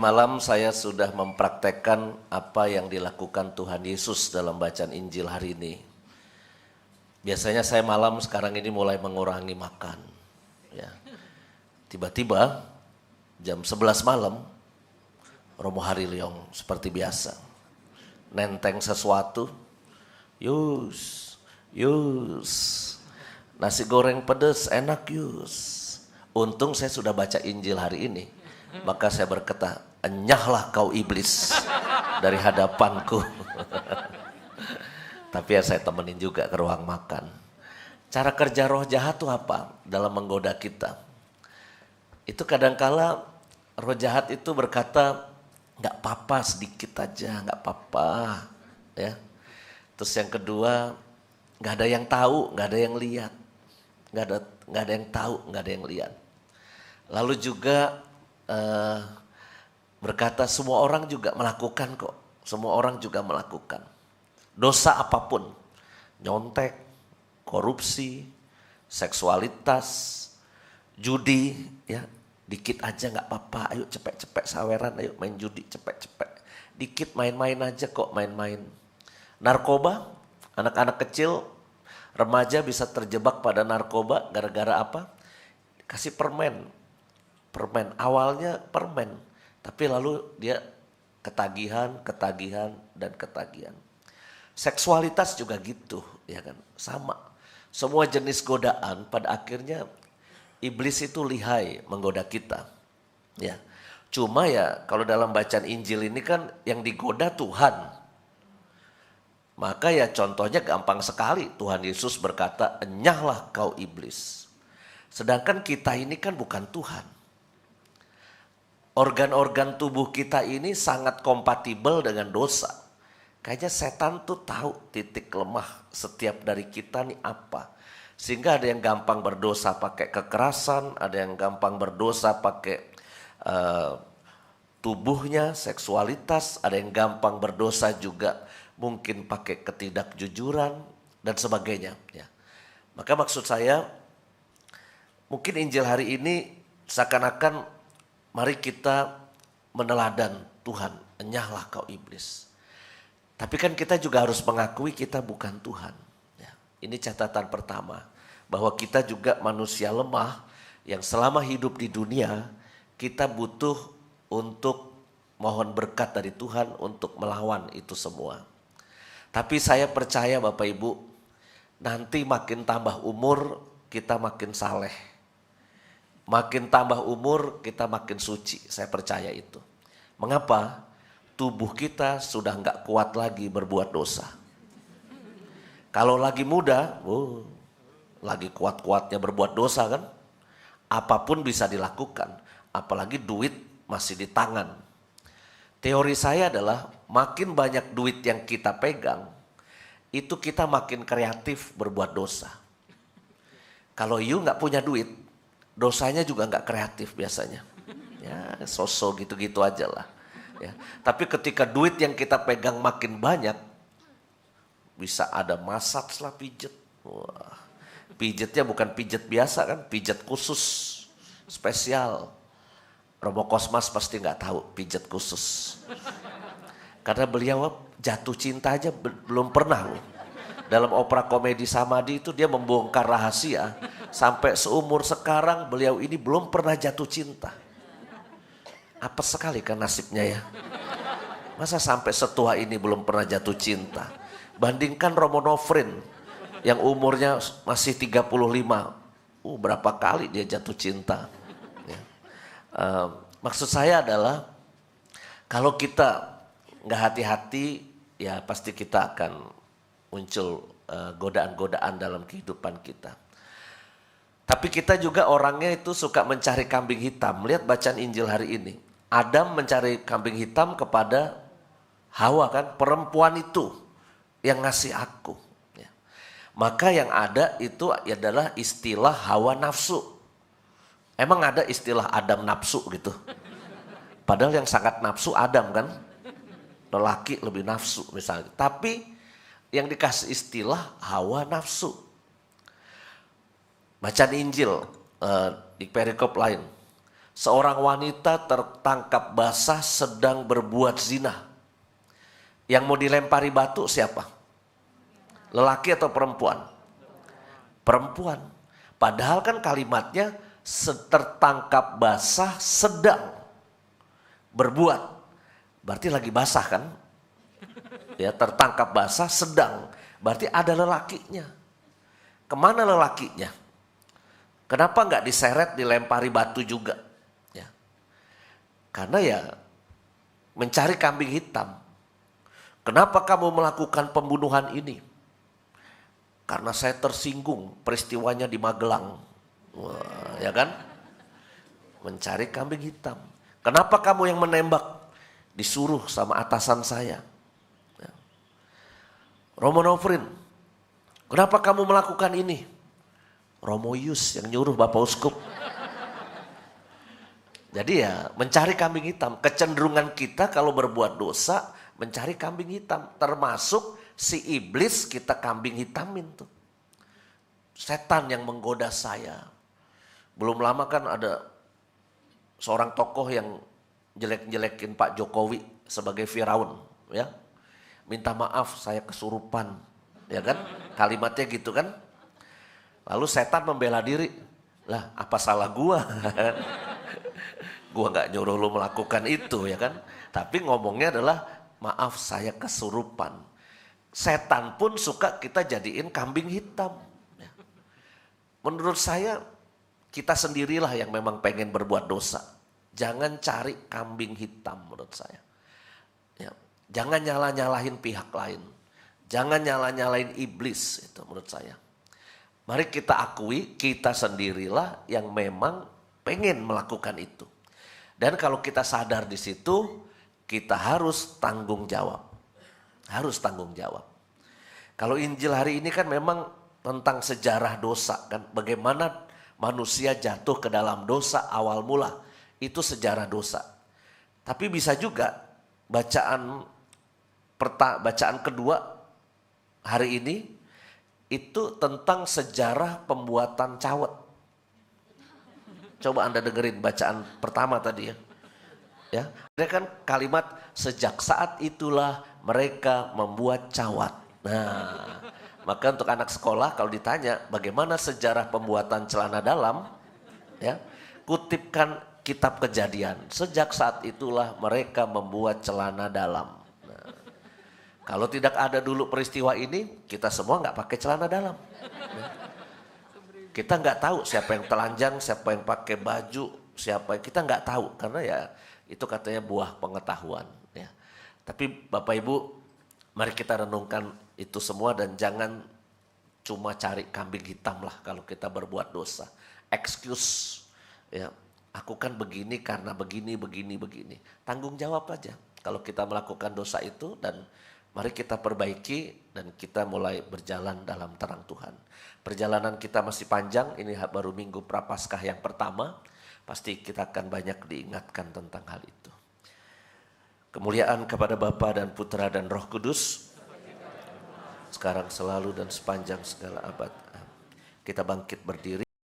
malam saya sudah mempraktekkan apa yang dilakukan Tuhan Yesus dalam bacaan Injil hari ini. Biasanya saya malam sekarang ini mulai mengurangi makan. Ya. Tiba-tiba jam 11 malam, Romo Hariliong seperti biasa. Nenteng sesuatu, Yus, nasi goreng pedas enak Yus. Untung saya sudah baca Injil hari ini. Maka saya berkata, enyahlah kau iblis dari hadapanku. Tapi ya saya temenin juga ke ruang makan. Cara kerja roh jahat itu apa dalam menggoda kita? Itu kadangkala roh jahat itu berkata, nggak apa-apa sedikit aja, nggak apa-apa. Ya. Terus yang kedua, nggak ada yang tahu, nggak ada yang lihat. Nggak ada yang tahu, nggak ada yang lihat. Lalu juga berkata semua orang juga melakukan kok. Semua orang juga melakukan. Dosa apapun. Nyontek, korupsi, seksualitas, judi. Ya, dikit aja gak apa-apa. Ayo cepet-cepet saweran, ayo main judi cepet-cepet. Dikit main-main aja kok, main-main. Narkoba, anak-anak kecil, remaja bisa terjebak pada narkoba gara-gara apa? Kasih permen. Awalnya permen, tapi lalu dia ketagihan, dan ketagihan. Seksualitas juga gitu, ya kan? Sama. Semua jenis godaan pada akhirnya iblis itu lihai menggoda kita. Ya. Cuma ya kalau dalam bacaan Injil ini kan yang digoda Tuhan. Maka ya contohnya gampang sekali. Tuhan Yesus berkata, enyahlah kau iblis. Sedangkan kita ini kan bukan Tuhan. Organ-organ tubuh kita ini sangat kompatibel dengan dosa. Kayaknya setan tuh tahu titik lemah setiap dari kita nih apa. Sehingga ada yang gampang berdosa pakai kekerasan, ada yang gampang berdosa pakai tubuhnya, seksualitas, ada yang gampang berdosa juga mungkin pakai ketidakjujuran dan sebagainya. Ya. Maka maksud saya, mungkin Injil hari ini seakan-akan mari kita meneladan Tuhan, enyahlah kau iblis. Tapi kan kita juga harus mengakui kita bukan Tuhan. Ya, ini catatan pertama, bahwa kita juga manusia lemah yang selama hidup di dunia, kita butuh untuk mohon berkat dari Tuhan untuk melawan itu semua. Tapi saya percaya Bapak Ibu, nanti makin tambah umur, kita makin saleh. Makin tambah umur, kita makin suci. Saya percaya itu. Mengapa? Tubuh kita sudah nggak kuat lagi berbuat dosa. Kalau lagi muda, lagi kuat-kuatnya berbuat dosa kan? Apapun bisa dilakukan. Apalagi duit masih di tangan. Teori saya adalah makin banyak duit yang kita pegang, itu kita makin kreatif berbuat dosa. Kalau you nggak punya duit, dosanya juga nggak kreatif biasanya, ya sosok gitu-gitu aja lah. Ya. Tapi ketika duit yang kita pegang makin banyak, bisa ada massage lah pijet. Wah, pijetnya bukan pijet biasa kan, pijet khusus, spesial. Romo Kosmas pasti nggak tahu pijet khusus, karena beliau jatuh cinta aja belum pernah loh. Dalam opera komedi Samadhi itu dia membongkar rahasia. Sampai seumur sekarang beliau ini belum pernah jatuh cinta. Apa sekali kan nasibnya ya. Masa sampai setua ini belum pernah jatuh cinta. Bandingkan Romo Nofrin yang umurnya masih 35. Berapa kali dia jatuh cinta. Ya. Maksud saya adalah kalau kita nggak hati-hati ya pasti kita akan muncul godaan-godaan dalam kehidupan kita. Tapi kita juga orangnya itu suka mencari kambing hitam. Lihat bacaan Injil hari ini. Adam mencari kambing hitam kepada Hawa kan. Perempuan itu yang ngasih aku. Ya. Maka yang ada itu adalah istilah hawa nafsu. Emang ada istilah Adam nafsu gitu. Padahal yang sangat nafsu Adam kan. Lelaki lebih nafsu misalnya. Tapi yang dikasih istilah hawa nafsu. Bacaan Injil di perikop lain. seorang wanita tertangkap basah sedang berbuat zina. Yang mau dilempari batu siapa? Lelaki atau perempuan? Perempuan. Padahal kan kalimatnya tertangkap basah sedang berbuat. Berarti lagi basah kan? Ya, tertangkap basah sedang. Berarti ada lelakinya. Kemana lelakinya? Kenapa nggak diseret, dilempari batu juga? Ya. Karena ya mencari kambing hitam. Kenapa kamu melakukan pembunuhan ini? Karena saya tersinggung peristiwanya di Magelang. Wah, ya kan? Mencari kambing hitam. Kenapa kamu yang menembak? Disuruh sama atasan saya. Ya. Romo Nofrin, kenapa kamu melakukan ini? Romo Yus yang nyuruh Bapak Uskup. Jadi ya mencari kambing hitam. Kecenderungan kita kalau berbuat dosa mencari kambing hitam. Termasuk si iblis kita kambing hitamin tuh. Setan yang menggoda saya. Belum lama kan ada seorang tokoh yang jelek-jelekin Pak Jokowi sebagai Firaun. Ya. Minta maaf saya kesurupan. Ya kan? Kalimatnya gitu kan. Lalu setan membela diri. Lah apa salah gua? Gua gak nyuruh lu melakukan itu ya kan. Tapi ngomongnya adalah maaf saya kesurupan. Setan pun suka kita jadiin kambing hitam. Ya. Menurut saya kita sendirilah yang memang pengen berbuat dosa. Jangan cari kambing hitam menurut saya. Ya. Jangan nyalah-nyalahin pihak lain. Jangan nyalah-nyalahin iblis itu menurut saya. Mari kita akui kita sendirilah yang memang pengen melakukan itu. Dan kalau kita sadar di situ, kita harus tanggung jawab. Harus tanggung jawab. Kalau Injil hari ini kan memang tentang sejarah dosa kan. Bagaimana manusia jatuh ke dalam dosa awal mula. Itu sejarah dosa. Tapi bisa juga bacaan kedua hari ini itu tentang sejarah pembuatan cawet. Coba Anda dengerin bacaan pertama tadi ya. Ya, ada kan kalimat sejak saat itulah mereka membuat cawat. Nah, maka untuk anak sekolah kalau ditanya bagaimana sejarah pembuatan celana dalam, ya, kutipkan kitab Kejadian. Sejak saat itulah mereka membuat celana dalam. Kalau tidak ada dulu peristiwa ini, kita semua nggak pakai celana dalam. Ya. Kita nggak tahu siapa yang telanjang, siapa yang pakai baju, siapa yang kita nggak tahu karena ya itu katanya buah pengetahuan. Ya. Tapi Bapak Ibu, mari kita renungkan itu semua dan jangan cuma cari kambing hitam lah kalau kita berbuat dosa. Excuse, ya, aku kan begini karena begini. Tanggung jawab aja kalau kita melakukan dosa itu dan mari kita perbaiki dan kita mulai berjalan dalam terang Tuhan. Perjalanan kita masih panjang, ini baru minggu Prapaskah yang pertama. Pasti kita akan banyak diingatkan tentang hal itu. Kemuliaan kepada Bapa dan Putra dan Roh Kudus. Sekarang selalu dan sepanjang segala abad. Kita bangkit berdiri.